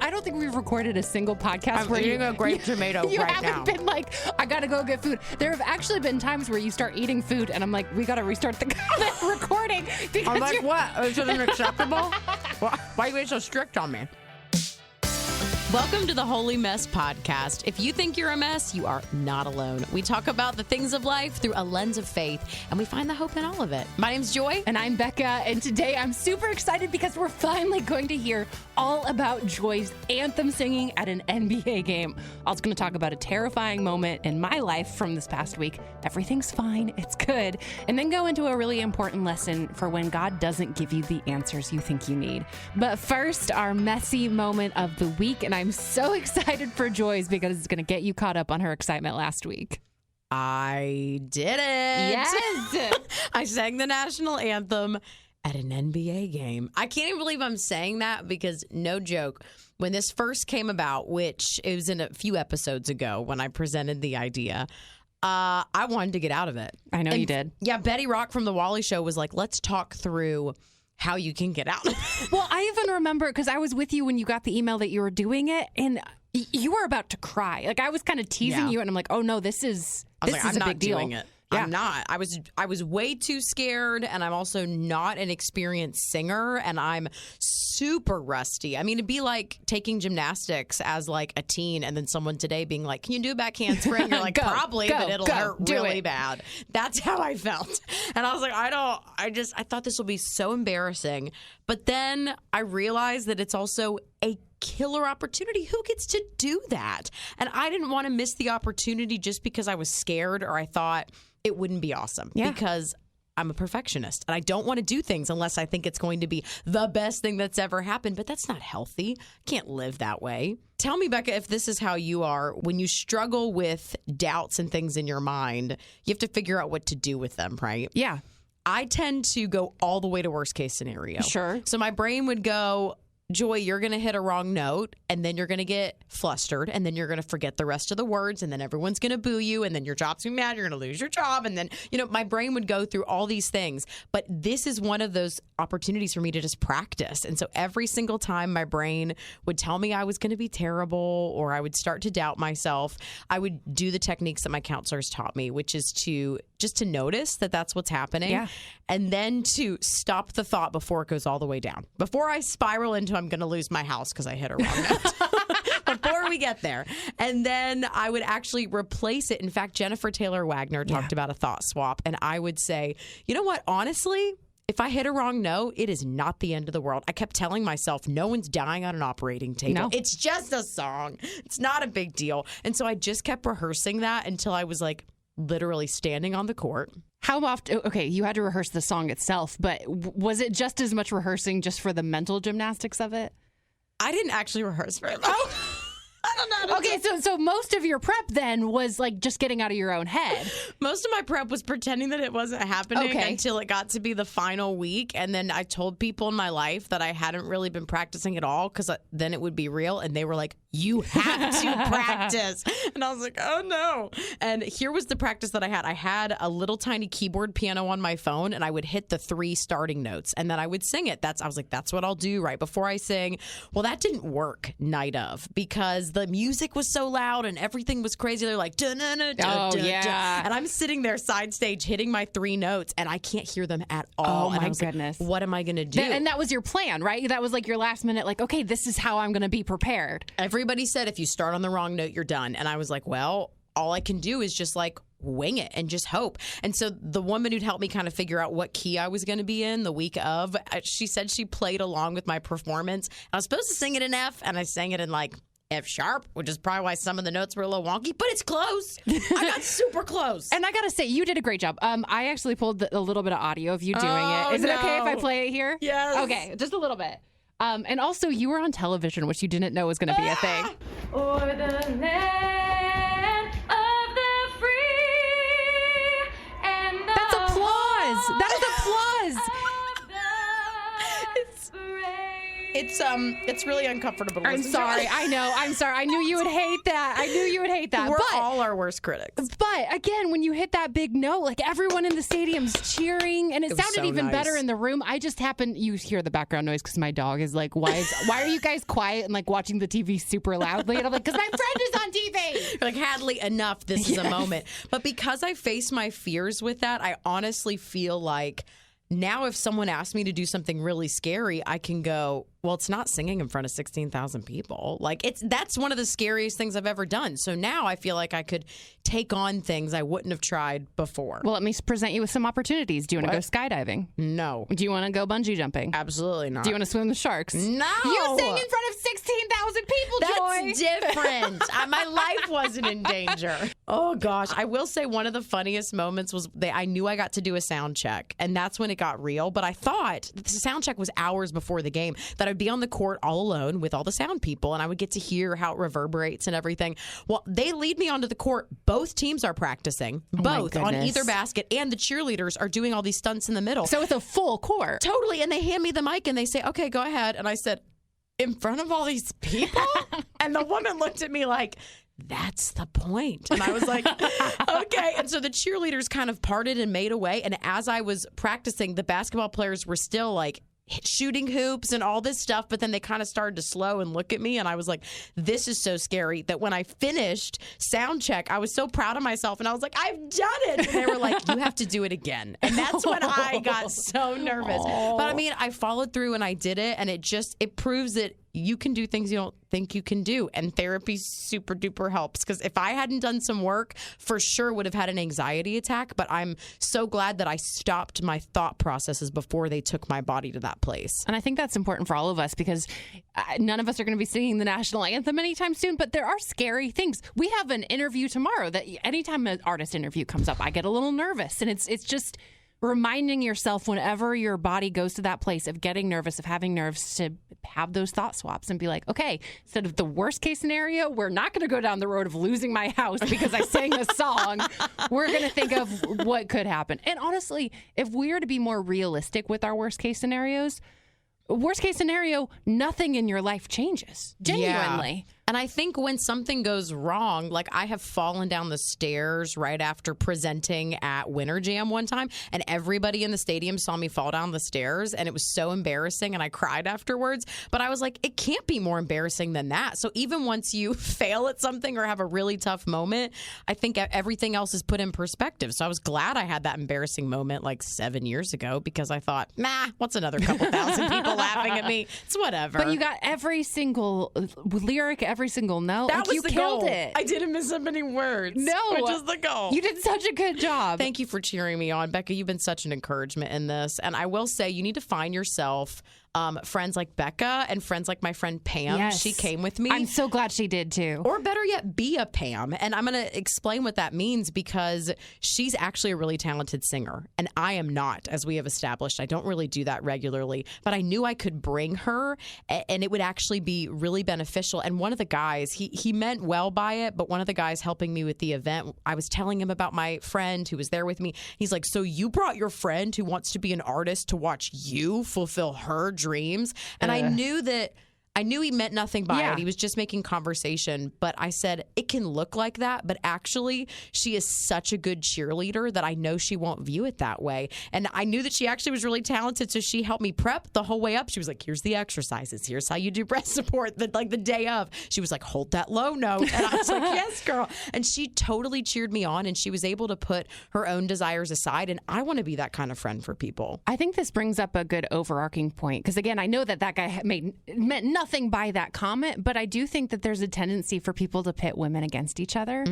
I don't think we've recorded a single podcast I'm where eating a grape tomato you right haven't now. been like, I gotta go get food. There have actually been times where you start eating food and I'm like, we gotta restart the recording. Because I'm like, what? Is it unacceptable? Why are you being so strict on me? Welcome to the Holy Mess Podcast. If you think you're a mess, you are not alone. We talk about the things of life through a lens of faith, and we find the hope in all of it. My name's Joy. And I'm Bekah, and today I'm super excited because we're finally going to hear all about Joy's anthem singing at an NBA game. Also going to talk about a terrifying moment in my life from this past week. Everything's fine, it's good. And then go into a really important lesson for when God doesn't give you the answers you think you need. But first, our messy moment of the week, and I'm so excited for Joy's because it's going to get you caught up on her excitement last week. I did it. Yes. I sang the National Anthem at an NBA game. I can't even believe I'm saying that because, no joke, when this first came about, which it was in a few episodes ago when I presented the idea, I wanted to get out of it. I know you did. Yeah, Betty Rock from The Wally Show was like, let's talk through how you can get out of it. Well, I even remember because I was with you when you got the email that you were doing it, and you were about to cry. Like I was kind of teasing you, and I'm like, "Oh no, this is a big deal." Doing it. Yeah. I'm not. I was way too scared, and I'm also not an experienced singer, and I'm super rusty. I mean, it'd be like taking gymnastics as like a teen, and then someone today being like, "Can you do a back handspring?" You're like, "Probably, but it'll hurt really bad." That's how I felt, and I was like, I thought this will be so embarrassing, but then I realized that it's also a killer opportunity. Who gets to do that? And I didn't want to miss the opportunity just because I was scared or I thought it wouldn't be awesome because I'm a perfectionist and I don't want to do things unless I think it's going to be the best thing that's ever happened. But that's not healthy. I can't live that way. Tell me, Bekah, if this is how you are when you struggle with doubts and things in your mind, you have to figure out what to do with them, right? Yeah. I tend to go all the way to worst case scenario. Sure. So my brain would go, Joy, you're going to hit a wrong note, and then you're going to get flustered, and then you're going to forget the rest of the words, and then everyone's going to boo you, and then your job's going to be mad, you're going to lose your job, and then, my brain would go through all these things. But this is one of those opportunities for me to just practice. And so every single time my brain would tell me I was going to be terrible, or I would start to doubt myself, I would do the techniques that my counselors taught me, which is to notice that that's what's happening, and then to stop the thought before it goes all the way down. Before I spiral into I'm going to lose my house because I hit a wrong note. Before we get there. And then I would actually replace it. In fact, Jennifer Taylor Wagner talked about a thought swap, and I would say, you know what, honestly, if I hit a wrong note, it is not the end of the world. I kept telling myself, no one's dying on an operating table. No. It's just a song. It's not a big deal. And so I just kept rehearsing that until I was like literally standing on the court. How often? Okay, you had to rehearse the song itself, but was it just as much rehearsing just for the mental gymnastics of it? I didn't actually rehearse very much. I don't know. Okay, so most of your prep then was like just getting out of your own head. Most of my prep was pretending that it wasn't happening until it got to be the final week. And then I told people in my life that I hadn't really been practicing at all because then it would be real. And they were like, you have to practice. And I was like, oh, no. And here was the practice that I had. I had a little tiny keyboard piano on my phone, and I would hit the 3 starting notes, and then I would sing it. I was like, that's what I'll do right before I sing. Well, that didn't work night of because the music was so loud and everything was crazy. They're like, yeah. And I'm sitting there side stage hitting my 3 notes, and I can't hear them at all. Oh, my goodness. Like, what am I going to do? And that was your plan, right? That was like your last minute, like, okay, this is how I'm going to be prepared. Everybody said if you start on the wrong note, you're done. And I was like, well, all I can do is just like wing it and just hope. And so the woman who'd helped me kind of figure out what key I was going to be in the week of, she said she played along with my performance. I was supposed to sing it in F, and I sang it in like F sharp, which is probably why some of the notes were a little wonky, but it's close. I got super close. And I got to say, you did a great job. I actually pulled a little bit of audio of you doing it. Is it okay if I play it here? Yes. Okay, just a little bit. And also, you were on television, which you didn't know was going to be a thing. Or the land of the free and the That's applause. That is applause. It's really uncomfortable to I'm listen sorry. to. I know. I'm sorry. I knew you would hate that. We're but all our worst critics. But again, when you hit that big note, like everyone in the stadium's cheering, and it was sounded so even nice. better in the room. I just happened, you hear the background noise because my dog is like, why are you guys quiet and like watching the TV super loudly? And I'm like, because my friend is on TV. You're like, Hadley, enough. This is a moment. But because I face my fears with that, I honestly feel like now if someone asks me to do something really scary, I can go, well, it's not singing in front of 16,000 people. Like that's one of the scariest things I've ever done. So now I feel like I could take on things I wouldn't have tried before. Well, let me present you with some opportunities. Do you want to go skydiving? No. Do you want to go bungee jumping? Absolutely not. Do you want to swim with sharks? No. You sang in front of 16,000 people, Joy. That's different. My life wasn't in danger. Oh, gosh. I will say one of the funniest moments was I knew I got to do a sound check, and that's when it got real. But I thought the sound check was hours before the game, that I'd be on the court all alone with all the sound people, and I would get to hear how it reverberates and everything. Well, they lead me onto the court. Both teams are practicing, both on either basket, and the cheerleaders are doing all these stunts in the middle. So it's a full court. Totally. And they hand me the mic and they say, okay, go ahead. And I said, in front of all these people? And the woman looked at me like, that's the point. And I was like, okay. And so the cheerleaders kind of parted and made away. And as I was practicing, the basketball players were still like shooting hoops and all this stuff, but then they kind of started to slow and look at me, and I was like, this is so scary that when I finished sound check, I was so proud of myself, and I was like, I've done it. And they were like, you have to do it again. And that's when I got so nervous. But I mean, I followed through and I did it, and it proves that you can do things you don't think you can do. And therapy super duper helps. Because if I hadn't done some work, for sure would have had an anxiety attack. But I'm so glad that I stopped my thought processes before they took my body to that place. And I think that's important for all of us because none of us are going to be singing the national anthem anytime soon. But there are scary things. We have an interview tomorrow that anytime an artist interview comes up, I get a little nervous. And it's just reminding yourself whenever your body goes to that place of getting nervous, of having nerves, to have those thought swaps and be like, okay, instead of the worst case scenario, we're not going to go down the road of losing my house because I sang a song. We're going to think of what could happen. And honestly, if we are to be more realistic with our worst case scenarios, worst case scenario, nothing in your life changes. Genuinely. Yeah. And I think when something goes wrong, like I have fallen down the stairs right after presenting at Winter Jam one time, and everybody in the stadium saw me fall down the stairs, and it was so embarrassing, and I cried afterwards. But I was like, it can't be more embarrassing than that. So even once you fail at something or have a really tough moment, I think everything else is put in perspective. So I was glad I had that embarrassing moment like 7 years ago, because I thought, what's another couple thousand people laughing at me? It's whatever. But you got every single lyric, every single note. That was you the killed goal. it. I didn't miss up any words. No. Which is the goal. You did such a good job. Thank you for cheering me on, Bekah. You've been such an encouragement in this. And I will say, you need to find yourself friends like Bekah and friends like my friend Pam. Yes. She came with me. I'm so glad she did too. Or better yet, be a Pam. And I'm going to explain what that means, because she's actually a really talented singer. And I am not, as we have established. I don't really do that regularly. But I knew I could bring her, and it would actually be really beneficial. And one of the guys, he meant well by it, but one of the guys helping me with the event, I was telling him about my friend who was there with me. He's like, so you brought your friend who wants to be an artist to watch you fulfill her dreams? And I knew he meant nothing by it. He was just making conversation. But I said, it can look like that, but actually she is such a good cheerleader that I know she won't view it that way. And I knew that she actually was really talented, so she helped me prep the whole way up. She was like, here's the exercises. Here's how you do breath support. The day of. She was like, hold that low note. And I was like, yes, girl. And she totally cheered me on, and she was able to put her own desires aside. And I want to be that kind of friend for people. I think this brings up a good overarching point, because again, I know that guy meant nothing by that comment, but I do think that there's a tendency for people to pit women against each other,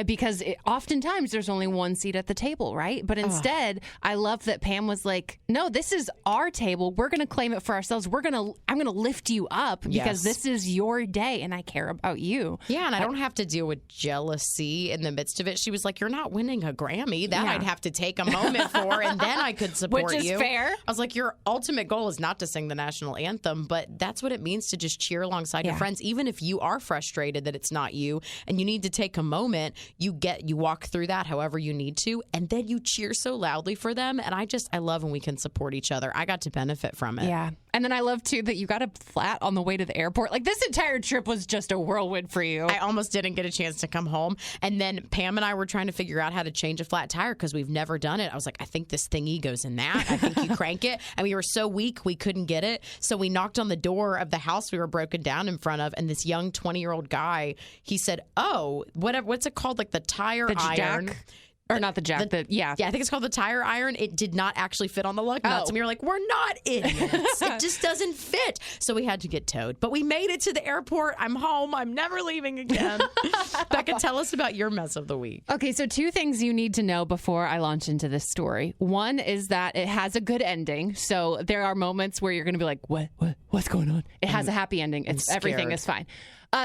because oftentimes there's only one seat at the table, right? But instead, I love that Pam was like, no, this is our table. We're going to claim it for ourselves. I'm going to lift you up because this is your day and I care about you. Yeah, and I don't have to deal with jealousy in the midst of it. She was like, you're not winning a Grammy. That I'd have to take a moment for, and then I could support you. Which is fair. I was like, your ultimate goal is not to sing the national anthem, but that's what it means to just cheer alongside your friends. Even if you are frustrated that it's not you and you need to take a moment, you walk through that however you need to, and then you cheer so loudly for them. And I love when we can support each other. I got to benefit from it. Yeah. And then I love, too, that you got a flat on the way to the airport. Like, this entire trip was just a whirlwind for you. I almost didn't get a chance to come home. And then Pam and I were trying to figure out how to change a flat tire because we've never done it. I was like, I think this thingy goes in that. I think you crank it. And we were so weak, we couldn't get it. So we knocked on the door of the house we were broken down in front of. And this young 20-year-old guy, he said, what's it called? Like the tire iron. Jack? Or not the jack, Yeah, I think it's called the tire iron. It did not actually fit on the lug nuts. And we were like, we're not idiots. It just doesn't fit. So we had to get towed. But we made it to the airport. I'm home. I'm never leaving again. Becca, tell us about your mess of the week. Okay, so 2 things you need to know before I launch into this story. One is that it has a good ending. So there are moments where you're going to be like, what's going on? It has a happy ending. Everything is fine.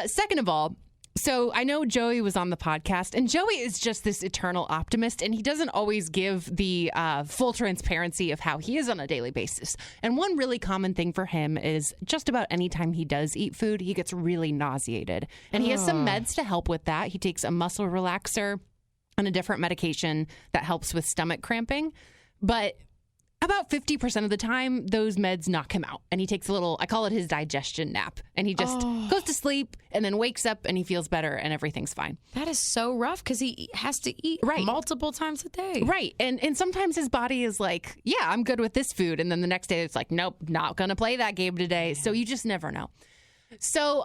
Second of all, so I know Joey was on the podcast, and Joey is just this eternal optimist, and he doesn't always give the full transparency of how he is on a daily basis. And one really common thing for him is just about any time he does eat food, he gets really nauseated. And he has some meds to help with that. He takes a muscle relaxer and a different medication that helps with stomach cramping. But about 50% of the time, those meds knock him out. And he takes a little, I call it his digestion nap. And he just goes to sleep and then wakes up and he feels better and everything's fine. That is so rough because he has to eat multiple times a day. Right. And sometimes his body is like, yeah, I'm good with this food. And then the next day it's like, nope, not going to play that game today. So you just never know. So,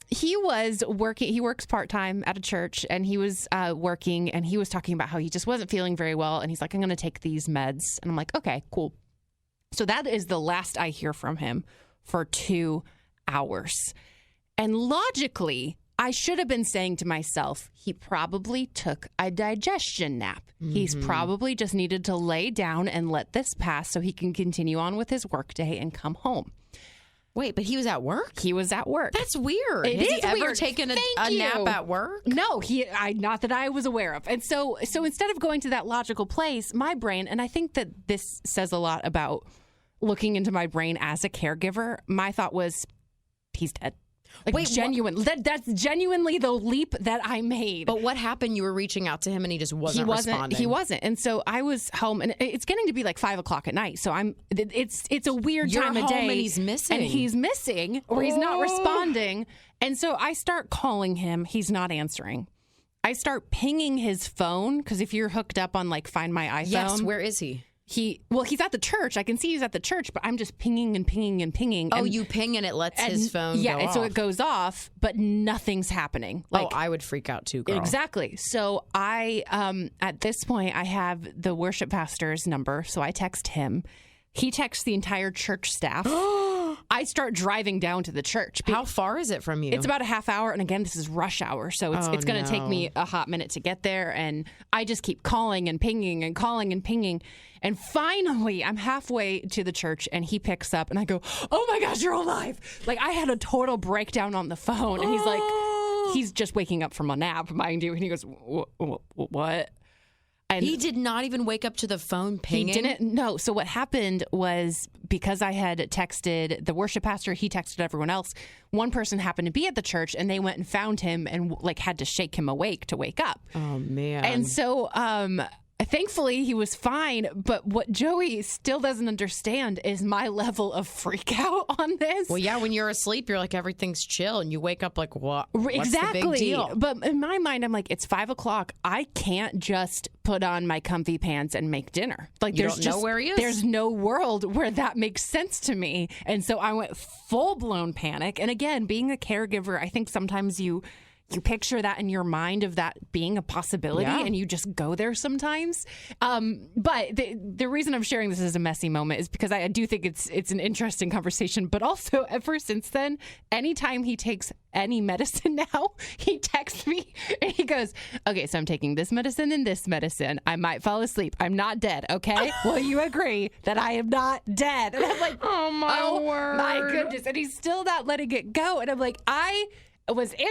he was working, he works part-time at a church, and he was working, and he was talking about how he just wasn't feeling very well, and he's like, I'm going to take these meds. And I'm like, okay, cool. So that is the last I hear from him for 2 hours. And logically, I should have been saying to myself, he probably took a digestion nap. He's probably just needed to lay down and let this pass so he can continue on with his workday and come home. Wait, but he was at work? He was at work. That's weird. Has he ever taken a nap at work? No, not that I was aware of. And so instead of going to that logical place, my brain, and I think that this says a lot about looking into my brain as a caregiver, my thought was, he's dead. Like, wait, genuine. That's genuinely the leap that I made. But what happened? You were reaching out to him and he just wasn't responding. He wasn't. And so I was home, and it's getting to be like 5 o'clock at night. So it's a weird time of day. And he's missing. And he's missing, or he's not responding. And so I start calling him. He's not answering. I start pinging his phone, because if you're hooked up on like Find My iPhone. Yes, where is he? He's at the church. I can see he's at the church, but I'm just pinging and pinging and pinging. Oh, you ping and it lets his phone go off. Yeah, so it goes off, but nothing's happening. Like, I would freak out too, girl. Exactly. So I, at this point, I have the worship pastor's number, so I text him. He texts the entire church staff. I start driving down to the church. How far is it from you? It's about a half hour. And again, this is rush hour. So it's going to take me a hot minute to get there. And I just keep calling and pinging and calling and pinging. And finally, I'm halfway to the church and he picks up and I go, oh my gosh, you're alive. Like, I had a total breakdown on the phone. And he's like, he's just waking up from a nap, mind you. And he goes, what? And he did not even wake up to the phone pinging? He didn't. No. So what happened was, because I had texted the worship pastor, he texted everyone else. One person happened to be at the church, and they went and found him and like had to shake him awake to wake up. Oh, man. And so thankfully, he was fine. But what Joey still doesn't understand is my level of freak out on this. Well, yeah, when you're asleep, you're like, everything's chill. And you wake up like, what? Exactly. What's the big deal? But in my mind, I'm like, it's 5 o'clock. I can't just put on my comfy pants and make dinner. Like, you don't know where he is? There's no world where that makes sense to me. And so I went full-blown panic. And again, being a caregiver, I think sometimes you picture that in your mind of that being a possibility, and you just go there sometimes. But the reason I'm sharing this as a messy moment is because I do think it's an interesting conversation. But also, ever since then, anytime he takes any medicine now, he texts me and he goes, okay, so I'm taking this medicine and this medicine. I might fall asleep. I'm not dead, okay? Will you agree that I am not dead? And I'm like, oh my word. My goodness. And he's still not letting it go. And I'm like, I was in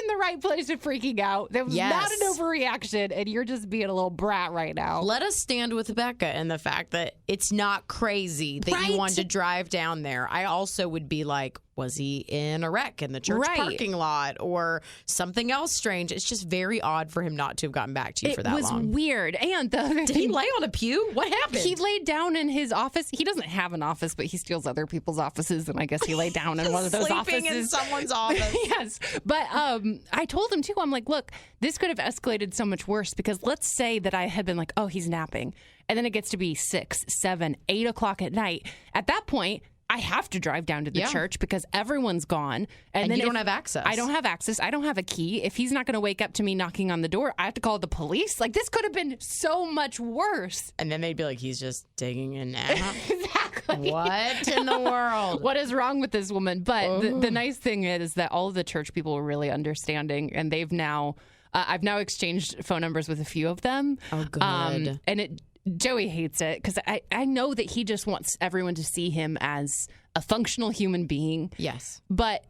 the right place of freaking out. That was not an overreaction, and you're just being a little brat right now. Let us stand with Bekah in the fact that it's not crazy that you wanted to drive down there. I also would be like, Was he in a wreck in the church parking lot or something else strange? It's just very odd for him not to have gotten back to you for that long. It was weird. And the other Did he lay on a pew? What happened? He laid down in his office. He doesn't have an office, but he steals other people's offices, and I guess he laid down in one of those offices. Sleeping in someone's office. Yes. But I told him, too, I'm like, look, this could have escalated so much worse because let's say that I had been like, oh, he's napping. And then it gets to be 6, 7, 8 o'clock at night. At that point, I have to drive down to the church because everyone's gone. And then you don't have access. I don't have access. I don't have a key. If he's not going to wake up to me knocking on the door, I have to call the police. Like, this could have been so much worse. And then they'd be like, he's just taking a nap. Exactly. What in the world? What is wrong with this woman? But the nice thing is that all of the church people were really understanding, and they've now, I've now exchanged phone numbers with a few of them. Oh, good. And Joey hates it because I know that he just wants everyone to see him as a functional human being. Yes. But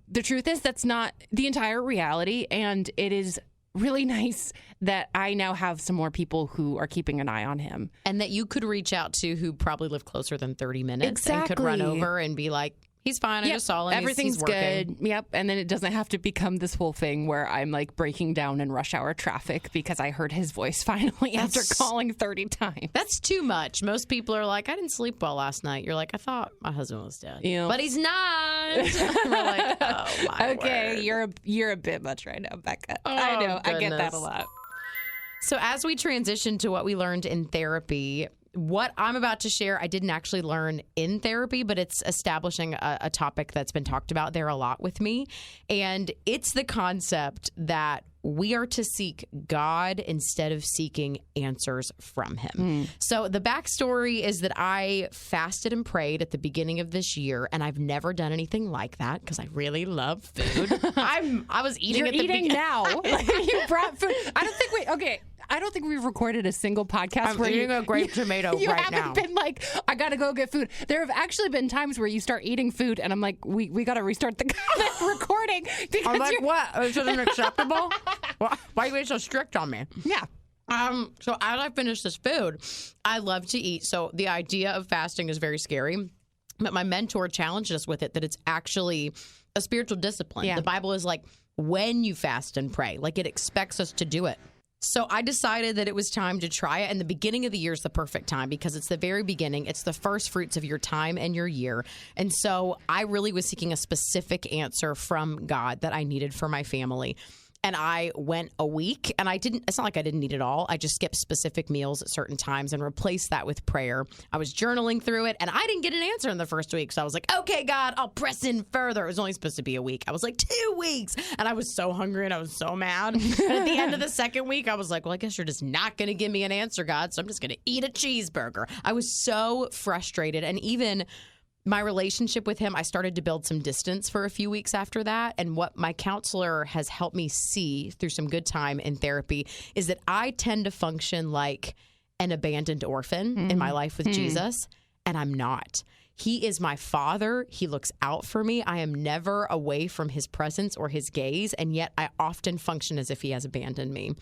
the truth is that's not the entire reality. And it is really nice that I now have some more people who are keeping an eye on him. And that you could reach out to who probably live closer than 30 minutes. Exactly. And could run over and be like, he's fine. I just saw him. Everything's he's working. good. Yep. And then it doesn't have to become this whole thing where I'm like breaking down in rush hour traffic because I heard his voice finally after calling 30 times. That's too much. Most people are like, I didn't sleep well last night. You're like, I thought my husband was dead. But he's not. We're like, oh, my okay, word. you're a bit much right now, Bekah. Oh, I know. goodness. I get that a lot. So as we transition to what we learned in therapy, what I'm about to share, I didn't actually learn in therapy, but it's establishing a topic that's been talked about there a lot with me. And it's the concept that we are to seek God instead of seeking answers from him. So the backstory is that I fasted and prayed at the beginning of this year, and I've never done anything like that because I really love food. I was eating You're at the eating beginning. now. You brought food. I don't think we've recorded a single podcast I'm where eating a grape tomato you right haven't now. been like, I gotta go get food. There have actually been times where you start eating food, and I'm like, we gotta restart the recording. Because I'm like, what? Is it unacceptable? Why are you being so strict on me? Yeah. So as I finish this food, I love to eat. So the idea of fasting is very scary. But my mentor challenged us with it that it's actually a spiritual discipline. Yeah. The Bible is like, when you fast and pray, like it expects us to do it. So I decided that it was time to try it. And the beginning of the year is the perfect time because it's the very beginning. It's the first fruits of your time and your year. And so I really was seeking a specific answer from God that I needed for my family. And I went a week, and it's not like I didn't eat it all. I just skipped specific meals at certain times and replaced that with prayer. I was journaling through it, and I didn't get an answer in the first week. So I was like, okay, God, I'll press in further. It was only supposed to be a week. I was like, 2 weeks. And I was so hungry, and I was so mad. And at the end of the second week, I was like, well, I guess you're just not going to give me an answer, God. So I'm just going to eat a cheeseburger. I was so frustrated. And even my relationship with him, I started to build some distance for a few weeks after that. And what my counselor has helped me see through some good time in therapy is that I tend to function like an abandoned orphan in my life with Jesus, and I'm not. He is my father. He looks out for me. I am never away from his presence or his gaze, and yet I often function as if he has abandoned me.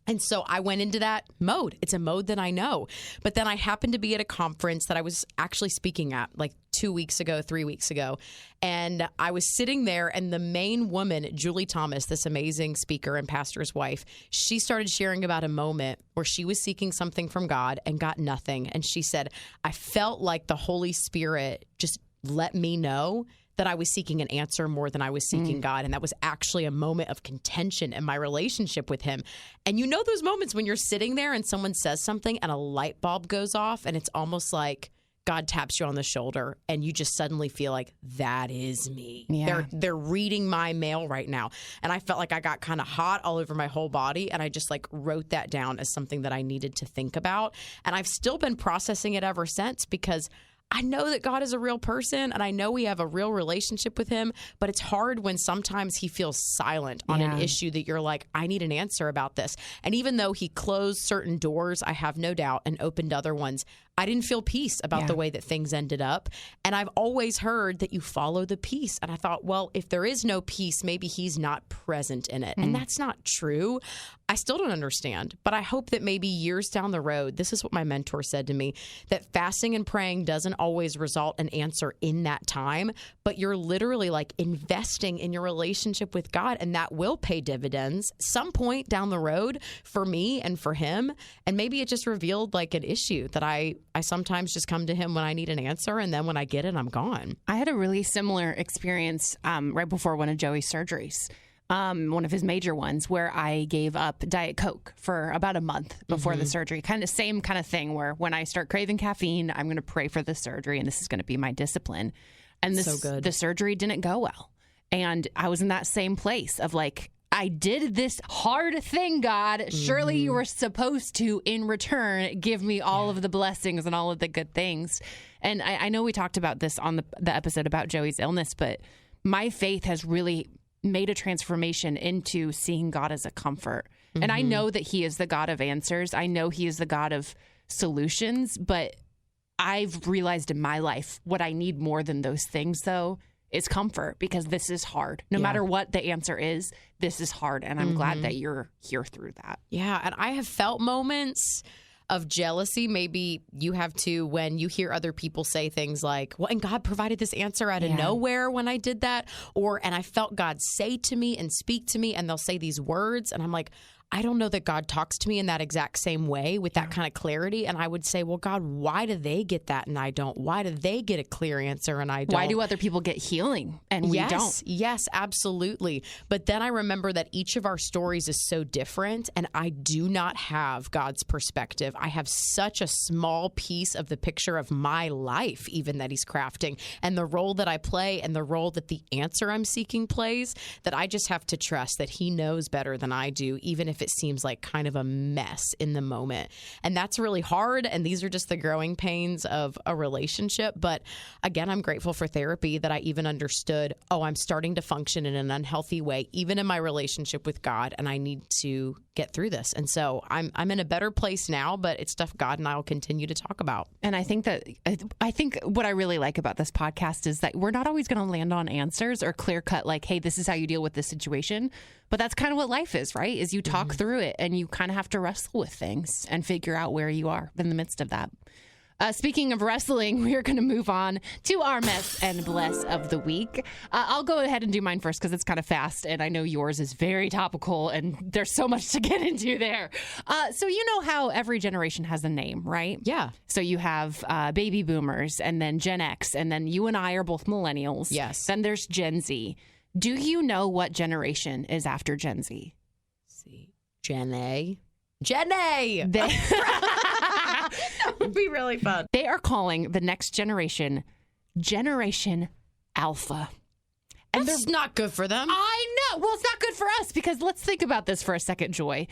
And so I went into that mode. It's a mode that I know. But then I happened to be at a conference that I was actually speaking at like 3 weeks ago. And I was sitting there, and the main woman, Julie Thomas, this amazing speaker and pastor's wife, she started sharing about a moment where she was seeking something from God and got nothing. And she said, I felt like the Holy Spirit just let me know that I was seeking an answer more than I was seeking God. And that was actually a moment of contention in my relationship with him. And you know those moments when you're sitting there and someone says something and a light bulb goes off, and it's almost like God taps you on the shoulder and you just suddenly feel like, that is me. Yeah. They're reading my mail right now. And I felt like I got kind of hot all over my whole body. And I just like wrote that down as something that I needed to think about. And I've still been processing it ever since, because I know that God is a real person, and I know we have a real relationship with him, but it's hard when sometimes he feels silent on an issue that you're like, I need an answer about this. And even though he closed certain doors, I have no doubt, and opened other ones, I didn't feel peace about the way that things ended up. And I've always heard that you follow the peace. And I thought, well, if there is no peace, maybe he's not present in it. And that's not true. I still don't understand. But I hope that maybe years down the road, this is what my mentor said to me, that fasting and praying doesn't always result an answer in that time, but you're literally like investing in your relationship with God, and that will pay dividends some point down the road for me and for him. And maybe it just revealed like an issue that I sometimes just come to him when I need an answer, and then when I get it, I'm gone. I had a really similar experience right before one of Joey's surgeries. One of his major ones, where I gave up Diet Coke for about a month before the surgery. Same kind of thing where when I start craving caffeine, I'm going to pray for the surgery, and this is going to be my discipline. And the surgery didn't go well. And I was in that same place of like, I did this hard thing, God. Surely you were supposed to, in return, give me all of the blessings and all of the good things. And I know we talked about this on the episode about Joey's illness, but my faith has really made a transformation into seeing God as a comfort. And I know that he is the God of answers. I know he is the God of solutions, but I've realized in my life what I need more than those things, though, is comfort, because this is hard. No matter what the answer is, this is hard. And I'm glad that you're here through that. Yeah. And I have felt moments of jealousy. Maybe you have too, when you hear other people say things like, well, and God provided this answer out of nowhere when I did that. And I felt God say to me and speak to me, and they'll say these words. And I'm like, I don't know that God talks to me in that exact same way with that kind of clarity. And I would say, well, God, why do they get that and I don't? Why do they get a clear answer and I don't? Why do other people get healing and we don't? Yes, absolutely. But then I remember that each of our stories is so different, and I do not have God's perspective. I have such a small piece of the picture of my life, even that he's crafting, and the role that I play and the role that the answer I'm seeking plays, that I just have to trust that he knows better than I do, even if it seems like kind of a mess in the moment. And that's really hard. And these are just the growing pains of a relationship. But again, I'm grateful for therapy, that I even understood, I'm starting to function in an unhealthy way, even in my relationship with God. And I need to get through this. And so I'm in a better place now, but it's stuff God and I will continue to talk about. And I think what I really like about this podcast is that we're not always going to land on answers or clear cut, like, hey, this is how you deal with this situation. But that's kind of what life is, right? Is you talk through it, and you kind of have to wrestle with things and figure out where you are in the midst of that. Speaking of wrestling, we are going to move on to our mess and bless of the week. I'll go ahead and do mine first because it's kind of fast, and I know yours is very topical, and there's so much to get into there. So you know how every generation has a name, right? Yeah. So you have baby boomers, and then Gen X, and then you and I are both millennials. Yes. Then there's Gen Z. Do you know what generation is after Gen Z? Let's see. Gen A. Gen A! That would be really fun. They are calling the next generation Generation Alpha. And that's not good for them. I know. Well, it's not good for us, because let's think about this for a second, Joy.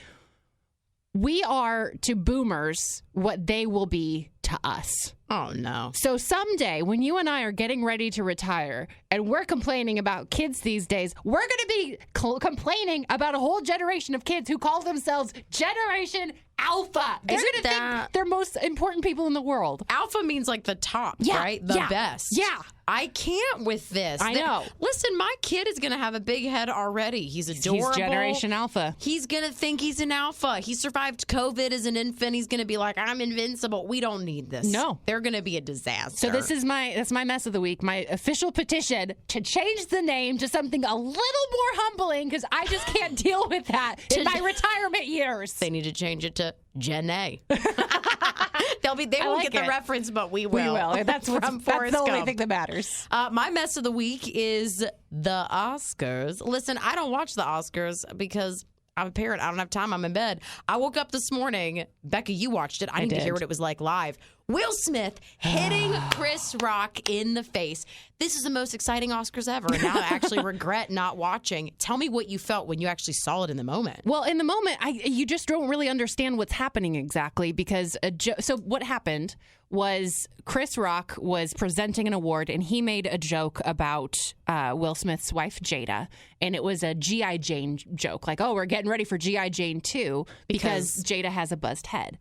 We are to boomers what they will be to us. Oh, no. So someday when you and I are getting ready to retire and we're complaining about kids these days, we're going to be complaining about a whole generation of kids who call themselves Generation Alpha. They're going to think they're most important people in the world. Alpha means like the top, right? The best. Yeah. I can't with this. I know. Listen, my kid is going to have a big head already. He's adorable. He's Generation Alpha. He's going to think he's an alpha. He survived COVID as an infant. He's going to be like, I'm invincible. We don't need this. No. They're going to be a disaster. So that's my mess of the week. My official petition to change the name to something a little more humbling, because I just can't deal with that in my retirement years. They need to change it to Gen A. They won't get the reference, but we will. We will. That's the only thing that matters. My mess of the week is the Oscars. Listen, I don't watch the Oscars because I'm a parent. I don't have time. I'm in bed. I woke up this morning. Bekah, you watched it. I didn't hear what it was like live. Will Smith hitting Chris Rock in the face. This is the most exciting Oscars ever. And now I actually regret not watching. Tell me what you felt when you actually saw it in the moment. Well, in the moment, you just don't really understand what's happening exactly, because so what happened was Chris Rock was presenting an award, and he made a joke about Will Smith's wife, Jada. And it was a G.I. Jane joke, like, oh, we're getting ready for G.I. Jane 2 because Jada has a buzzed head.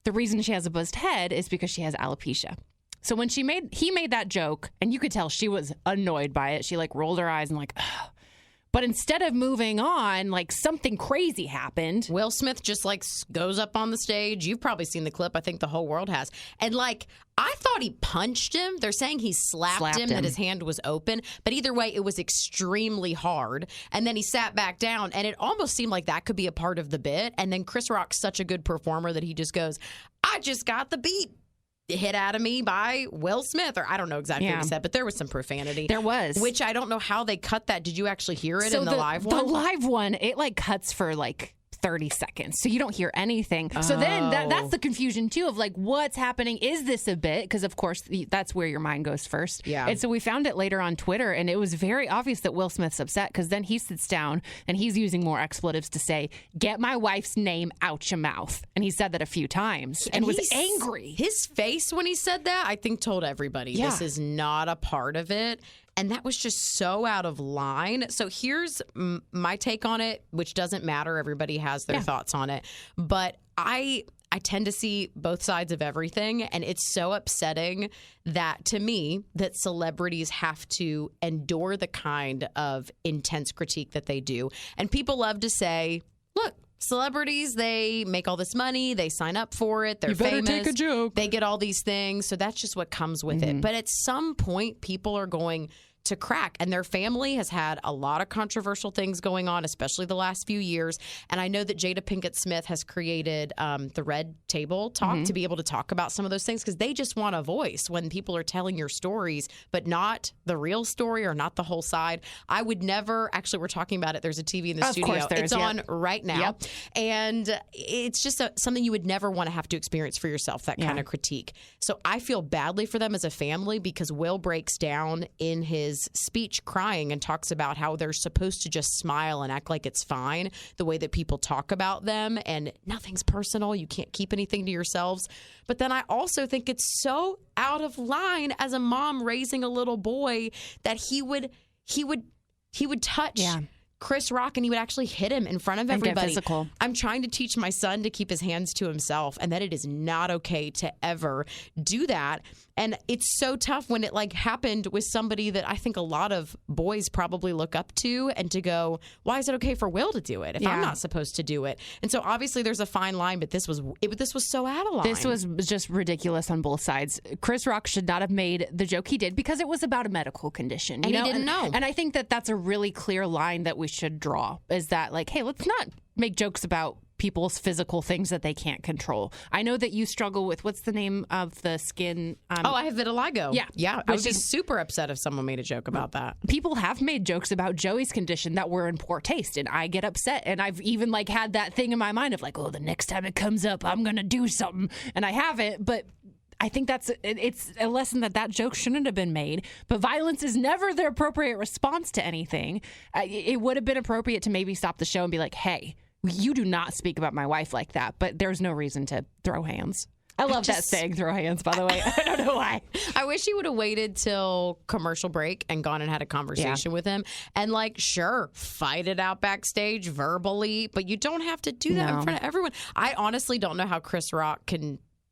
the reason she has a buzzed head is because she has alopecia. So when he made that joke, and you could tell she was annoyed by it. She like rolled her eyes and like, ugh. But instead of moving on, like something crazy happened. Will Smith just like goes up on the stage. You've probably seen the clip. I think the whole world has. And like, I thought he punched him. They're saying he slapped him, that his hand was open. But either way, it was extremely hard. And then he sat back down, and it almost seemed like that could be a part of the bit. And then Chris Rock's such a good performer that he just goes, I just got the beat hit out of me by Will Smith, or I don't know exactly what he said, but there was some profanity. There was. Which I don't know how they cut that. Did you actually hear it in the live one? The live one, it like cuts for like 30 seconds, so you don't hear anything. So then that's the confusion too of like, what's happening? Is this a bit? Because of course that's where your mind goes first. Yeah. And so we found it later on Twitter, and it was very obvious that Will Smith's upset, because then he sits down and he's using more expletives to say, get my wife's name out your mouth. And he said that a few times and was angry. His face when he said that, I think, told everybody this is not a part of it. And that was just so out of line. So here's my take on it, which doesn't matter. Everybody has their thoughts on it. But I tend to see both sides of everything. And it's so upsetting that, to me, that celebrities have to endure the kind of intense critique that they do. And people love to say, look, celebrities, they make all this money, they sign up for it, they're famous, take a joke, they get all these things, so that's just what comes with it. But at some point, people are going to crack, and their family has had a lot of controversial things going on, especially the last few years. And I know that Jada Pinkett Smith has created the Red Table Talk to be able to talk about some of those things, because they just want a voice when people are telling your stories, but not the real story or not the whole side. I would never, actually, we're talking about it. There's a TV in the studio. Course it's on right now. And it's just something you would never want to have to experience for yourself, that kind of critique. So I feel badly for them as a family, because Will breaks down in his speech crying and talks about how they're supposed to just smile and act like it's fine, the way that people talk about them, and nothing's personal. You can't keep anything to yourselves. But then I also think it's so out of line as a mom raising a little boy that he would touch Chris Rock, and he would actually hit him in front of everybody. Get physical. I'm trying to teach my son to keep his hands to himself, and that it is not okay to ever do that. And it's so tough when it like happened with somebody that I think a lot of boys probably look up to, and to go, why is it okay for Will to do it if I'm not supposed to do it? And so obviously there's a fine line, but this was so out of line. This was just ridiculous on both sides. Chris Rock should not have made the joke he did, because it was about a medical condition. And he didn't know. And I think that that's a really clear line that we should draw, is that like, hey, let's not make jokes about people's physical things that they can't control. I know that you struggle with, what's the name of the skin? I have vitiligo. Yeah. I would be super upset if someone made a joke about that. People have made jokes about Joey's condition that were in poor taste, and I get upset. And I've even like had that thing in my mind of like, oh, the next time it comes up, I'm going to do something. And I haven't, but I think it's a lesson that joke shouldn't have been made. But violence is never the appropriate response to anything. It would have been appropriate to maybe stop the show and be like, hey, you do not speak about my wife like that. But there's no reason to throw hands. I love that saying, throw hands, by the way. I don't know why. I wish he would have waited till commercial break and gone and had a conversation with him. And like, sure, fight it out backstage verbally, but you don't have to do that in front of everyone. I honestly don't know how Chris Rock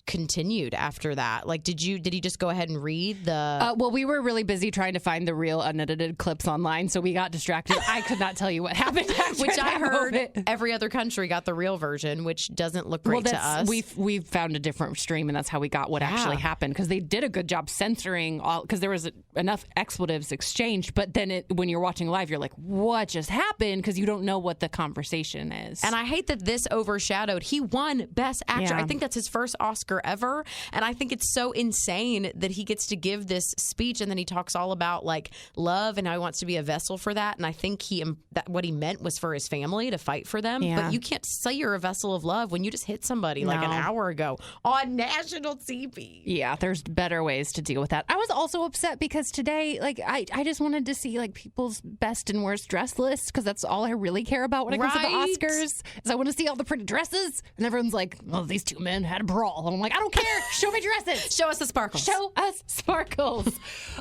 continued after that. Like, did he just go ahead and read the well, we were really busy trying to find the real unedited clips online, so we got distracted. I could not tell you what happened after which I heard moment. Every other country got the real version, which doesn't look great to us. We've found a different stream, and that's how we got what actually happened, because they did a good job censoring all, because there was enough expletives exchanged, but then when you're watching live, you're like, what just happened? Because you don't know what the conversation is. And I hate that this overshadowed. He won Best Actor. I think that's his first Oscar ever, and I think it's so insane that he gets to give this speech, and then he talks all about like love and how he wants to be a vessel for that. And I think what he meant was for his family, to fight for them. But you can't say you're a vessel of love when you just hit somebody like an hour ago on national TV. Yeah, there's better ways to deal with that. I was also upset because today, like, I just wanted to see like people's best and worst dress list, because that's all I really care about when it comes to the Oscars. Is I want to see all the pretty dresses, and everyone's like, "Well, these two men had a brawl." And I'm like, I don't care. Show me dresses. Show us the sparkles. Show us sparkles.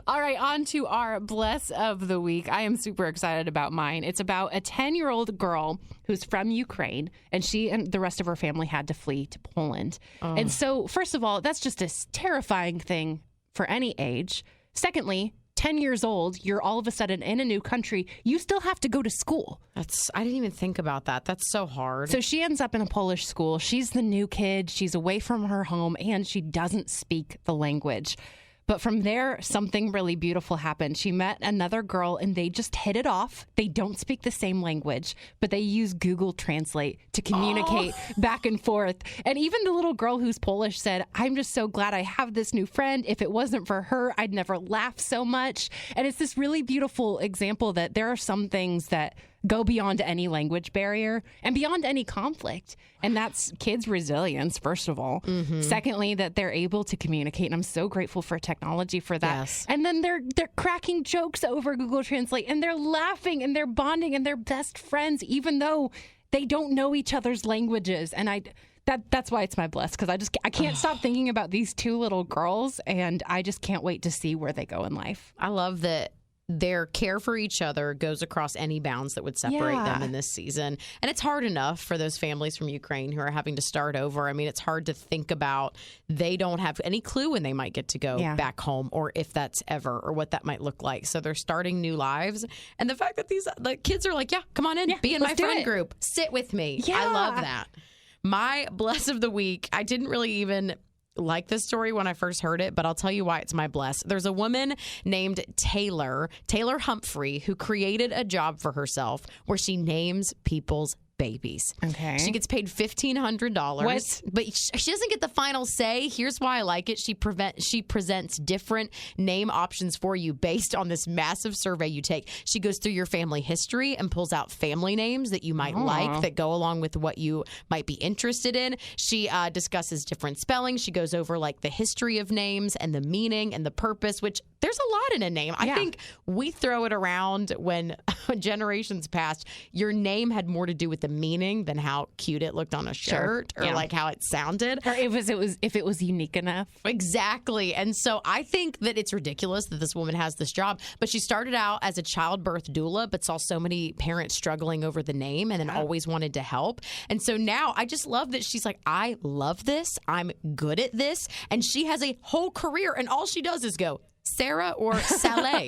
All right, on to our Bless of the Week. I am super excited about mine. It's about a 10-year-old girl who's from Ukraine, and she and the rest of her family had to flee to Poland. And so, first of all, that's just a terrifying thing for any age. Secondly, 10 years old, you're all of a sudden in a new country. You still have to go to school. I didn't even think about that. That's so hard. So she ends up in a Polish school. She's the new kid. She's away from her home, and she doesn't speak the language. But from there, something really beautiful happened. She met another girl, and they just hit it off. They don't speak the same language, but they use Google Translate to communicate back and forth. And even the little girl who's Polish said, I'm just so glad I have this new friend. If it wasn't for her, I'd never laugh so much. And it's this really beautiful example that there are some things that go beyond any language barrier and beyond any conflict. And that's kids' resilience, first of all. Secondly, that they're able to communicate. And I'm so grateful for technology for that. Yes. And then they're cracking jokes over Google Translate, and they're laughing and they're bonding and they're best friends, even though they don't know each other's languages. And that's why it's my bless, because I can't stop thinking about these two little girls, and I just can't wait to see where they go in life. I love that their care for each other goes across any bounds that would separate them in this season. And it's hard enough for those families from Ukraine who are having to start over. I mean, it's hard to think about. They don't have any clue when they might get to go back home, or if that's ever, or what that might look like. So they're starting new lives. And the fact that the kids are like, yeah, come on in, be in my friend group, sit with me. Yeah. I love that. My bless of the week, I didn't really even like this story when I first heard it, but I'll tell you why it's my bless. There's a woman named Taylor Humphrey, who created a job for herself where she names people's babies. Okay. She gets paid $1,500. But she doesn't get the final say. Here's why I like it. She presents different name options for you based on this massive survey you take. She goes through your family history and pulls out family names that you might like that go along with what you might be interested in. She discusses different spellings. She goes over like the history of names and the meaning and the purpose, which there's a lot in a name. I think we throw it around when generations past, your name had more to do with the meaning than how cute it looked on a shirt or like how it sounded. Or if it was unique enough. Exactly. And so I think that it's ridiculous that this woman has this job, but she started out as a childbirth doula, but saw so many parents struggling over the name and then always wanted to help. And so now I just love that she's like, I love this. I'm good at this. And she has a whole career, and all she does is go, Sarah or Saleh.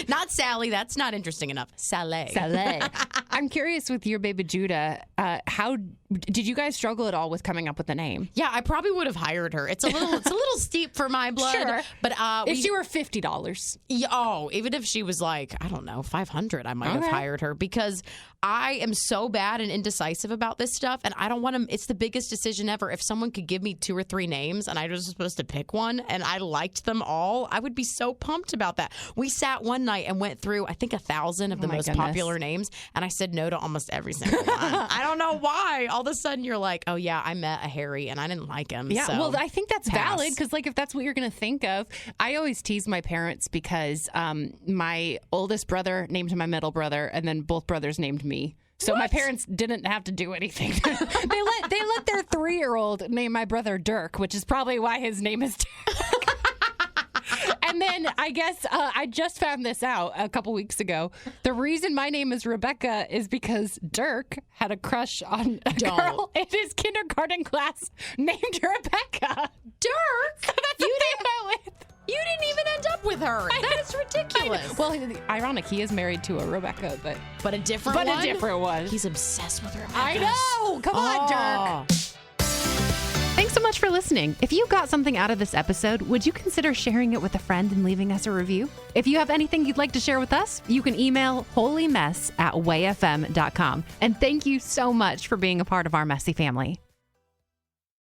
Not Sally. That's not interesting enough. Saleh. I'm curious with your baby Judah, how did you guys struggle at all with coming up with a name? Yeah, I probably would have hired her. It's a little steep for my blood. Sure. But if she were $50. Even if she was like, I don't know, $500, I might have hired her, because I am so bad and indecisive about this stuff, and I don't want to. It's the biggest decision ever. If someone could give me 2 or 3 names and I was supposed to pick one and I liked them all, I would be so pumped about that. We sat one night and went through, I think, 1,000 of the most popular names, and I said no to almost every single one. I don't know why. All of a sudden, you're like, oh yeah, I met a Harry and I didn't like him. Yeah, so well, I think that's valid, because like if that's what you're going to think of, I always tease my parents because my oldest brother named my middle brother, and then both brothers named me. So my parents didn't have to do anything. they let their 3-year-old name my brother Dirk, which is probably why his name is Dirk. And then I guess I just found this out a couple weeks ago. The reason my name is Rebecca is because Dirk had a crush on a girl in his kindergarten class named Rebecca. Dirk? So that's what they went with. You didn't even end up with her. That is ridiculous. Well, ironic, he is married to a Rebecca, but a different one? But a different one. He's obsessed with Rebecca. I know. Come on, Dirk. Thanks so much for listening. If you got something out of this episode, would you consider sharing it with a friend and leaving us a review? If you have anything you'd like to share with us, you can email holymess@wayfm.com. And thank you so much for being a part of our messy family.